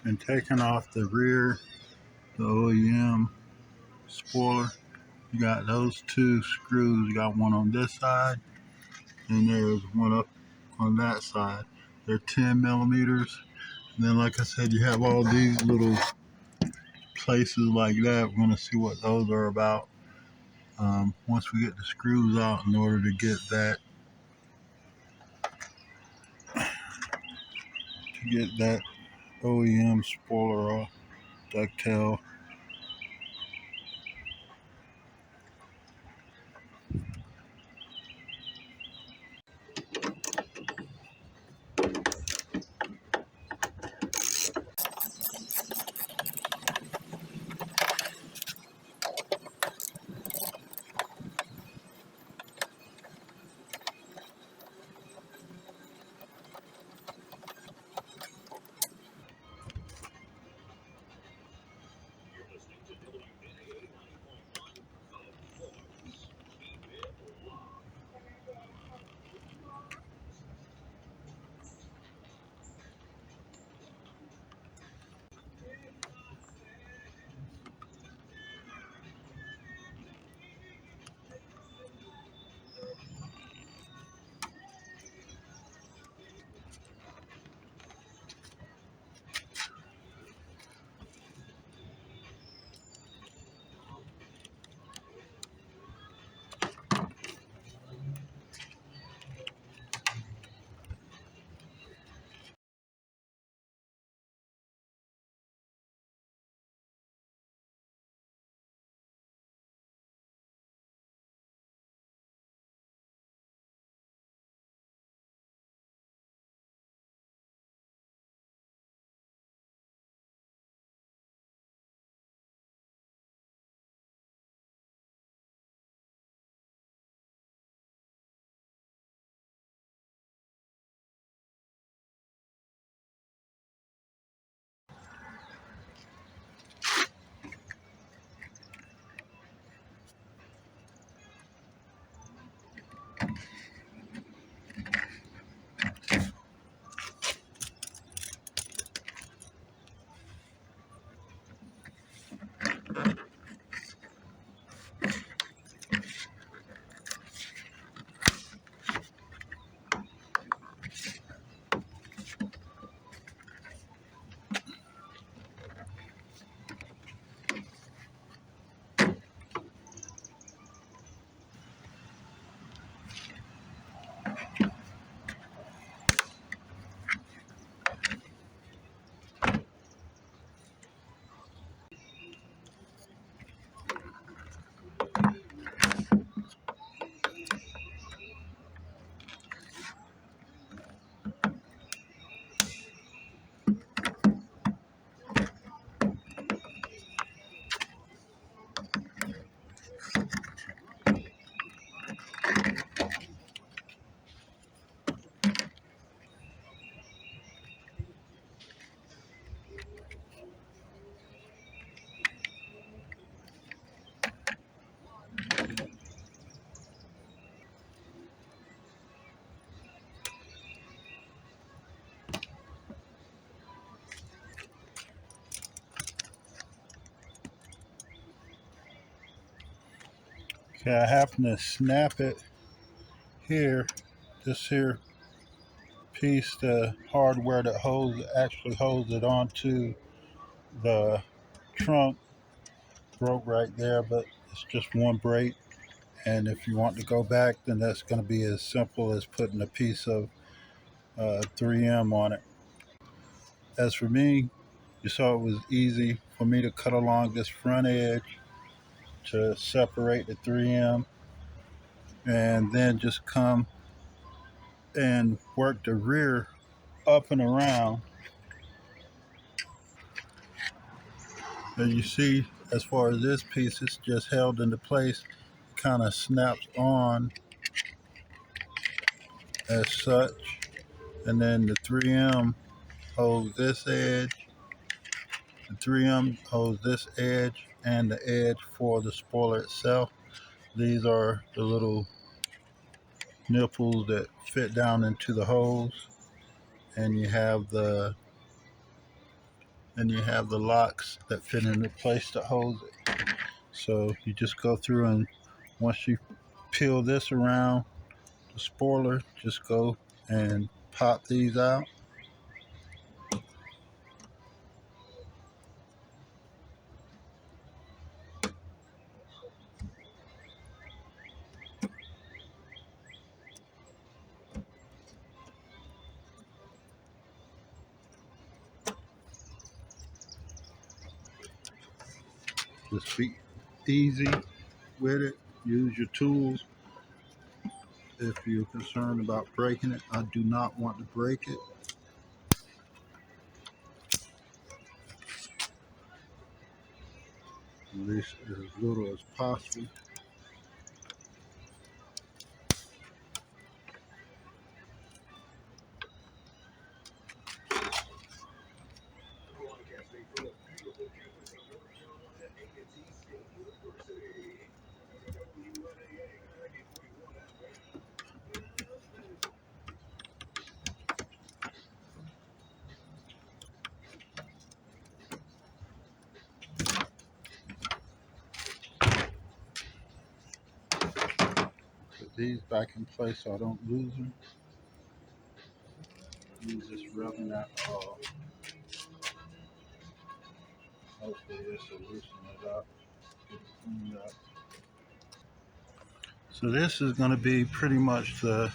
and taking off the rear, the OEM spoiler. You got those two screws. You got one on this side, and there's one up on that side. They're 10 millimeters. And then, like I said, you have all these little places like that. We're gonna see what those are about once we get the screws out in order to get that OEM spoiler off, ducktail. Okay, I happen to snap it here. This here piece, the hardware that actually holds it onto the trunk, broke right there, but it's just one break. And if you want to go back, then that's going to be as simple as putting a piece of 3M on it. As for me, you saw it was easy for me to cut along this front edge to separate the 3M, and then just come and work the rear up and around. As you see, as far as this piece, it's just held into place. It kind of snaps on as such, and then the 3M holds this edge. The 3M holds this edge and the edge for the spoiler itself. These are the little nipples that fit down into the hose, and you have the and you have the locks that fit into place that holds it. So you just go through, and once you peel this around the spoiler, just go and pop these out. Just be easy with it. Use your tools. If you're concerned about breaking it, I do not want to break it. At least as little as possible. Put these back in place so I don't lose them. Use this rubbing alcohol. Hopefully this will loosen it up. Get it cleaned up. So this is going to be pretty much the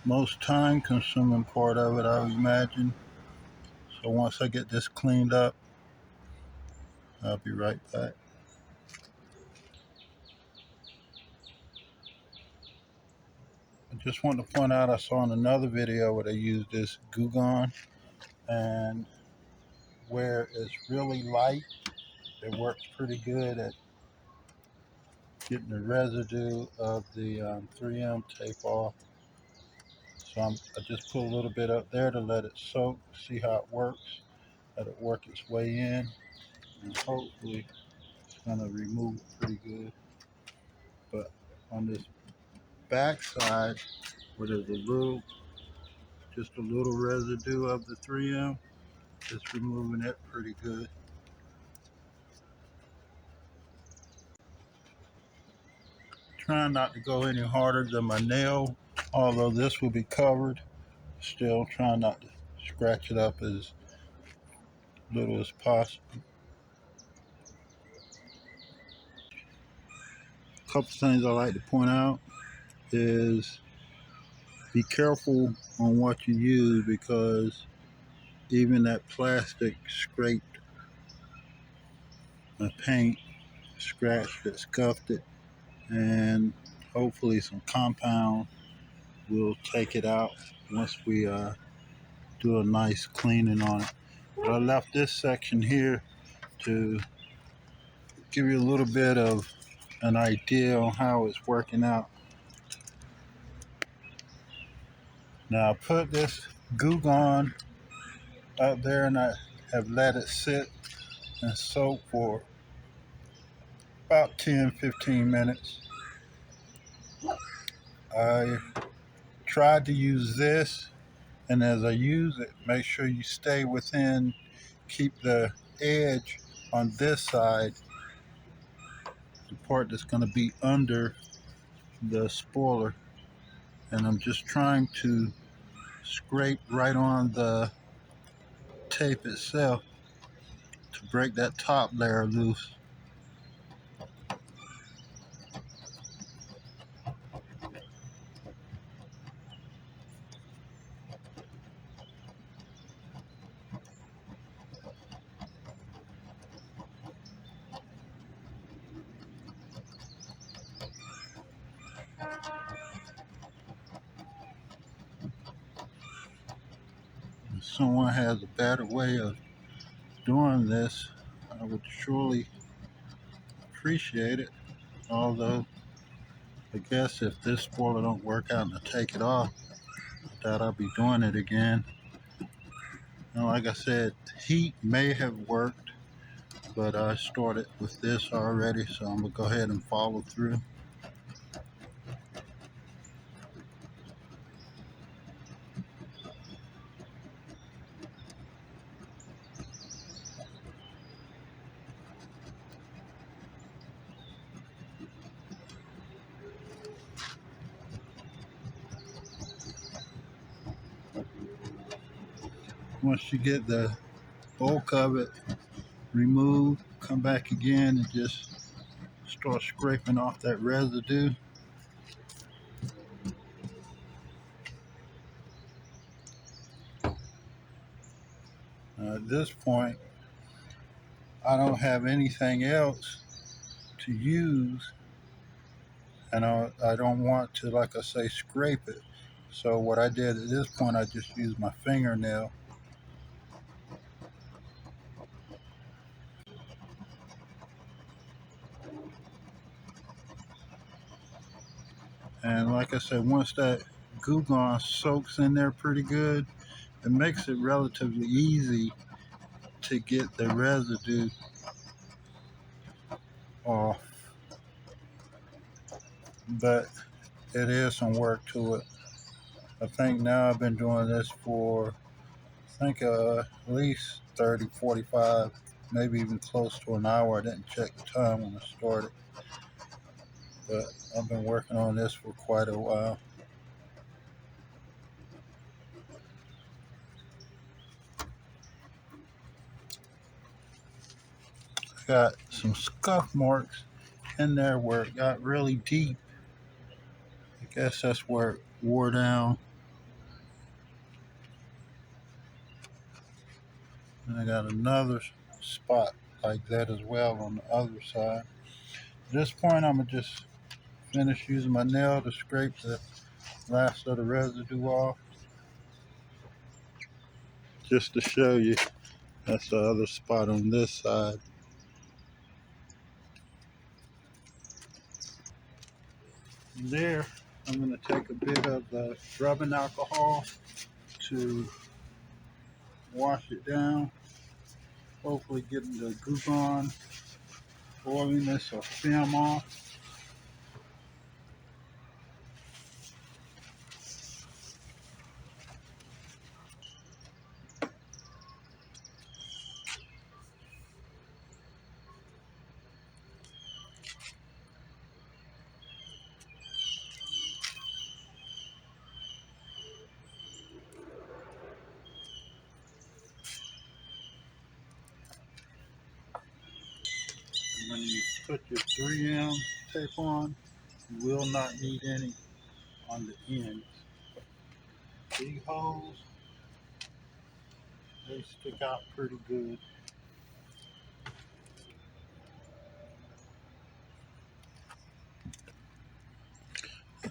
most time consuming part of it, I would imagine. So once I get this cleaned up, I'll be right back. I just want to point out, I saw in another video where they used this Goo Gone, and where it's really light, it works pretty good at getting the residue of the 3M tape off. So I just put a little bit up there to let it soak, see how it works, let it work its way in, and hopefully it's going to remove it pretty good. But on this back side, where there's just a little residue of the 3M, it's removing it pretty good. Trying not to go any harder than my nail, although this will be covered. Still trying not to scratch it up as little as possible. A couple things I like to point out is be careful on what you use, because even that plastic scraped the paint, scratched it, scuffed it, and hopefully some compound will take it out once we do a nice cleaning on it. But I left this section here to give you a little bit of an idea on how it's working out. Now I put this Goo Gone up there, and I have let it sit and soak for about 10-15 minutes. I tried to use this, and as I use it, make sure you stay within, keep the edge on this side, the part that's going to be under the spoiler, and I'm just trying to scrape right on the tape itself to break that top layer loose. If someone has a better way of doing this, I would surely appreciate it. Although I guess if this spoiler don't work out and I take it off, that I'll be doing it again. And like I said, heat may have worked, but I started with this already, so I'm gonna go ahead and follow through. Once you get the bulk of it removed, come back again and just start scraping off that residue. At this point, I don't have anything else to use, and I don't want to, like I say, scrape it. So what I did at this point, I just used my fingernail. And like I said, once that Goo Gone soaks in there pretty good, it makes it relatively easy to get the residue off. But it is some work to it. I think now I've been doing this for, I think at least 30, 45, maybe even close to an hour. I didn't check the time when I started, but I've been working on this for quite a while. Got some scuff marks in there where it got really deep. I guess that's where it wore down. And I got another spot like that as well on the other side. At this point, I'm going to just finish using my nail to scrape the last of the residue off. Just to show you, that's the other spot on this side. And there, I'm going to take a bit of the rubbing alcohol to wash it down, hopefully getting the Goo Gone oiliness or film off. And when you put your 3M tape on, you will not need any on the ends. These holes, they stick out pretty good.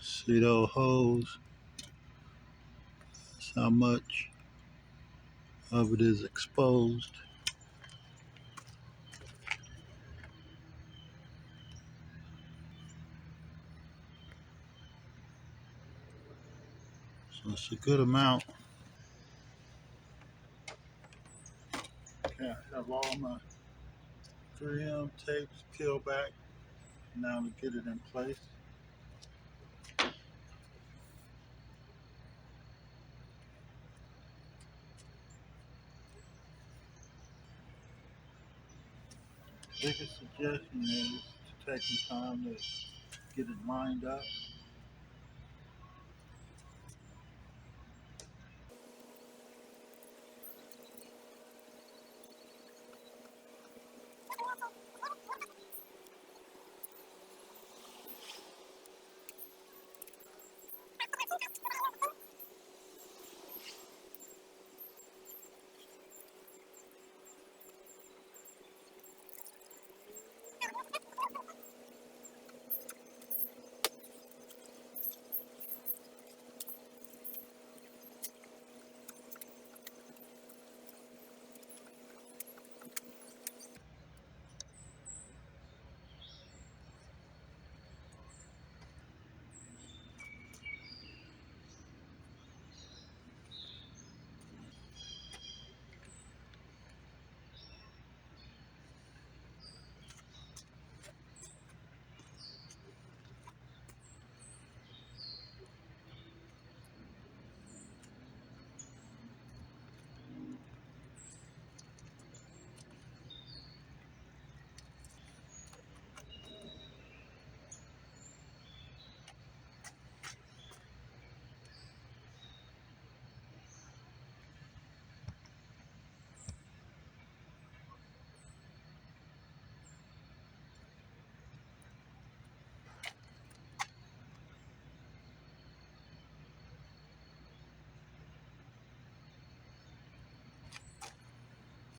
See those holes? That's how much of it is exposed. So it's a good amount. Okay, I have all my 3M tapes peeled back. Now to get it in place. Biggest suggestion is to take the time to get it lined up.